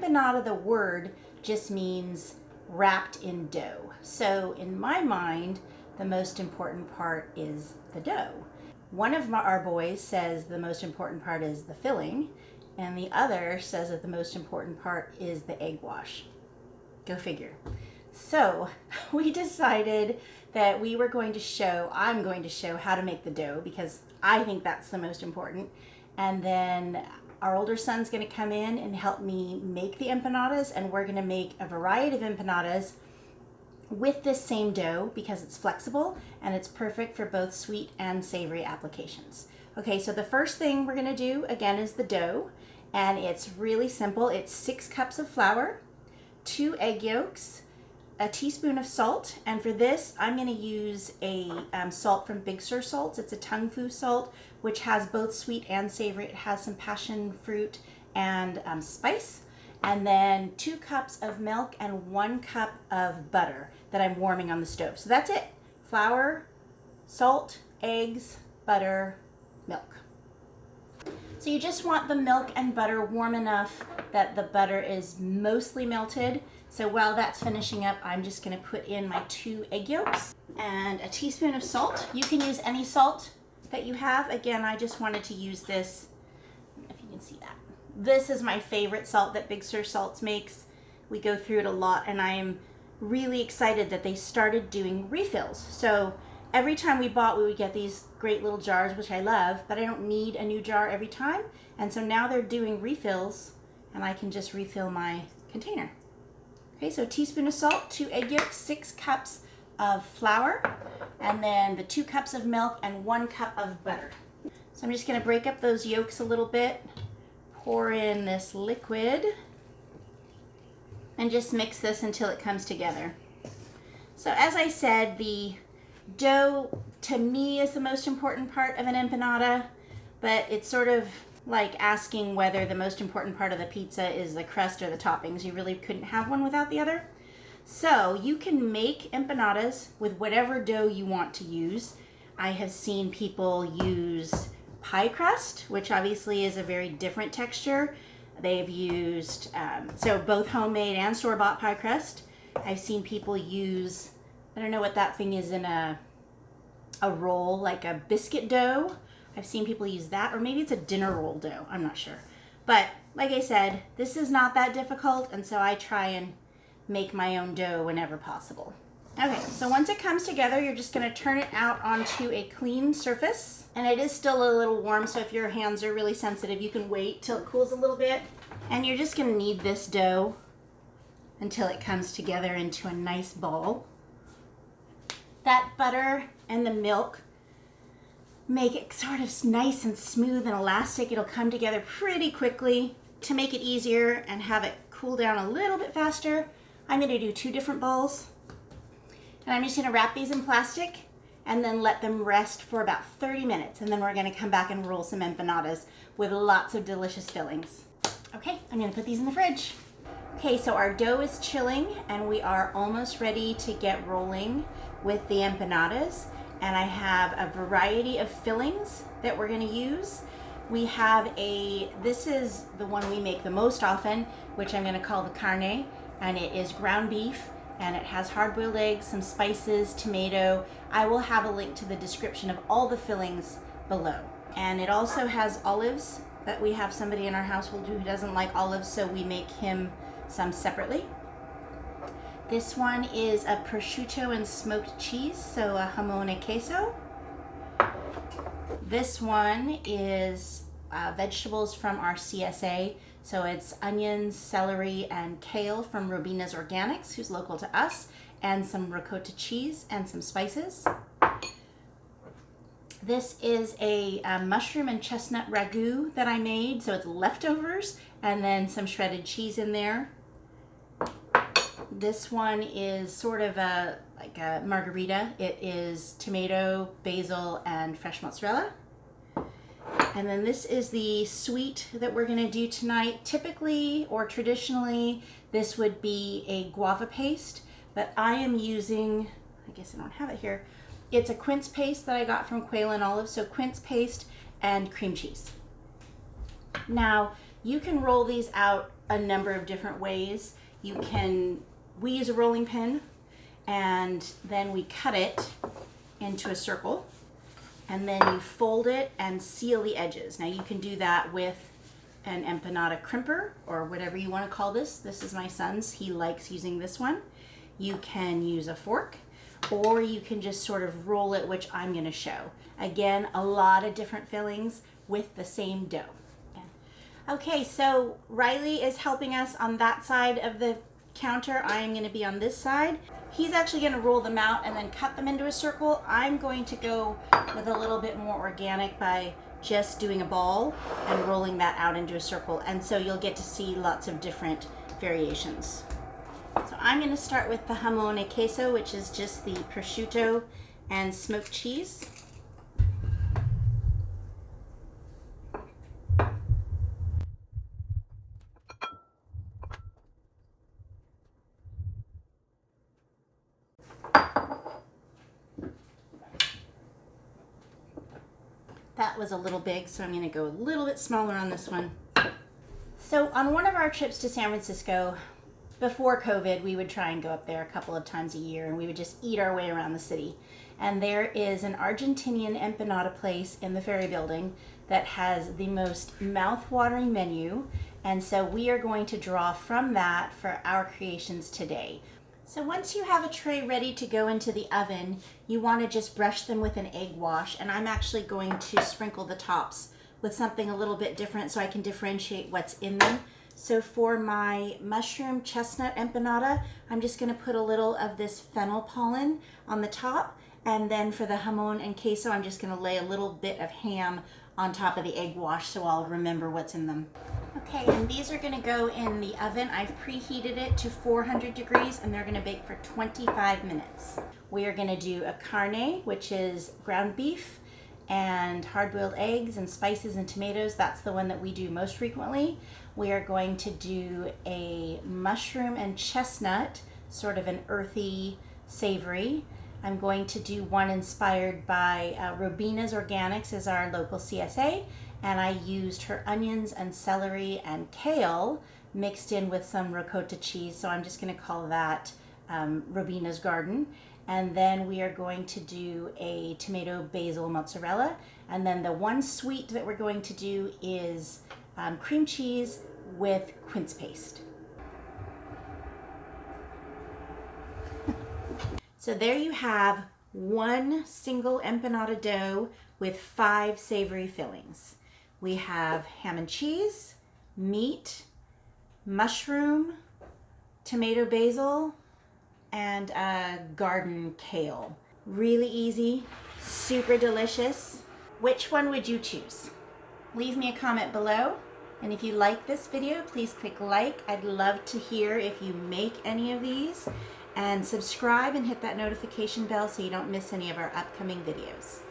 empanada, the word, just means wrapped in dough. So in my mind, the most important part is the dough. One of our boys says the most important part is the filling, and the other says that the most important part is the egg wash. Go figure. So we decided that I'm going to show how to make the dough because I think that's the most important. And then our older son's going to come in and help me make the empanadas, and we're going to make a variety of empanadas with this same dough because it's flexible and it's perfect for both sweet and savory applications. Okay, so the first thing we're going to do again is the dough, and it's really simple. It's 6 cups of flour, 2 egg yolks, a teaspoon of salt, and for this I'm going to use a salt from Big Sur Salts. It's a tung fu salt which has both sweet and savory. It has some passion fruit and spice. And then 2 cups of milk and 1 cup of butter that I'm warming on the stove. So that's it. Flour, salt, eggs, butter, milk. So you just want the milk and butter warm enough that the butter is mostly melted. So while that's finishing up, I'm just going to put in my 2 egg yolks and a teaspoon of salt. You can use any salt that you have. Again, I just wanted to use this, if you can see that. This is my favorite salt that Big Sur Salts makes. We go through it a lot, and I am really excited that they started doing refills. So every time we would get these great little jars, which I love, but I don't need a new jar every time. And so now they're doing refills, and I can just refill my container. Okay, so a teaspoon of salt, 2 egg yolks, 6 cups of flour, and then the 2 cups of milk and 1 cup of butter. So I'm just going to break up those yolks a little bit, pour in this liquid, and just mix this until it comes together. So as I said, the dough to me is the most important part of an empanada, but it's sort of like asking whether the most important part of the pizza is the crust or the toppings. You really couldn't have one without the other. So you can make empanadas with whatever dough you want to use. I have seen people use pie crust, which obviously is a very different texture. They've used, so both homemade and store-bought pie crust. I've seen people use, I don't know what that thing is in a roll, like a biscuit dough. I've seen people use that, or maybe it's a dinner roll dough. I'm not sure. But like I said, this is not that difficult, and so I try and make my own dough whenever possible. Okay, so once it comes together, you're just going to turn it out onto a clean surface. And it is still a little warm, so if your hands are really sensitive, you can wait till it cools a little bit. And you're just going to knead this dough until it comes together into a nice ball. That butter and the milk make it sort of nice and smooth and elastic. It'll come together pretty quickly. To make it easier and have it cool down a little bit faster, I'm going to do 2 different bowls. And I'm just going to wrap these in plastic and then let them rest for about 30 minutes. And then we're going to come back and roll some empanadas with lots of delicious fillings. Okay, I'm going to put these in the fridge. Okay, so our dough is chilling and we are almost ready to get rolling with the empanadas. And I have a variety of fillings that we're going to use. We have this is the one we make the most often, which I'm going to call the carne, and it is ground beef, and it has hard-boiled eggs, some spices, tomato. I will have a link to the description of all the fillings below. And it also has olives, but we have somebody in our household who doesn't like olives, so we make him some separately. This one is a prosciutto and smoked cheese, so a jamon e queso. This one is vegetables from our CSA, so it's onions, celery, and kale from Robina's Organics, who's local to us, and some ricotta cheese and some spices. This is a mushroom and chestnut ragu that I made, so it's leftovers, and then some shredded cheese in there. This one is sort of like a margarita. It is tomato, basil, and fresh mozzarella. And then this is the sweet that we're going to do tonight. Typically or traditionally, this would be a guava paste, but I am using, I guess I don't have it here. It's a quince paste that I got from Quail and Olive, so quince paste and cream cheese. Now, You can roll these out a number of different ways. We use a rolling pin, and then we cut it into a circle, and then you fold it and seal the edges. Now you can do that with an empanada crimper or whatever you want to call this. This is my son's. He likes using this one. You can use a fork, or you can just sort of roll it, which I'm going to show. Again, a lot of different fillings with the same dough. Okay, so Riley is helping us on that side of the counter. I am going to be on this side. He's actually going to roll them out and then cut them into a circle. I'm going to go with a little bit more organic by just doing a ball and rolling that out into a circle. And so you'll get to see lots of different variations. So I'm going to start with the jamon and queso, which is just the prosciutto and smoked cheese. That was a little big, so I'm going to go a little bit smaller on this one. So on one of our trips to San Francisco, before COVID, we would try and go up there a couple of times a year, and we would just eat our way around the city. And there is an Argentinian empanada place in the Ferry Building that has the most mouth-watering menu, and so we are going to draw from that for our creations today. So once you have a tray ready to go into the oven, you want to just brush them with an egg wash, and I'm actually going to sprinkle the tops with something a little bit different so I can differentiate what's in them. So for my mushroom chestnut empanada, I'm just going to put a little of this fennel pollen on the top, and then for the jamon and queso, I'm just going to lay a little bit of ham on top of the egg wash so I'll remember what's in them. Okay, and these are going to go in the oven. I've preheated it to 400 degrees, and they're going to bake for 25 minutes. We are going to do a carne, which is ground beef and hard-boiled eggs and spices and tomatoes. That's the one that we do most frequently. We are going to do a mushroom and chestnut, sort of an earthy savory. I'm going to do one inspired by Robina's Organics, is our local CSA, and I used her onions and celery and kale mixed in with some ricotta cheese, so I'm just going to call that Robina's Garden. And then we are going to do a tomato basil mozzarella, and then the one sweet that we're going to do is cream cheese with quince paste. So there you have one single empanada dough with 5 savory fillings. We have ham and cheese, meat, mushroom, tomato basil, and garden kale. Really easy, super delicious. Which one would you choose? Leave me a comment below. And if you like this video, please click like. I'd love to hear if you make any of these. And subscribe and hit that notification bell so you don't miss any of our upcoming videos.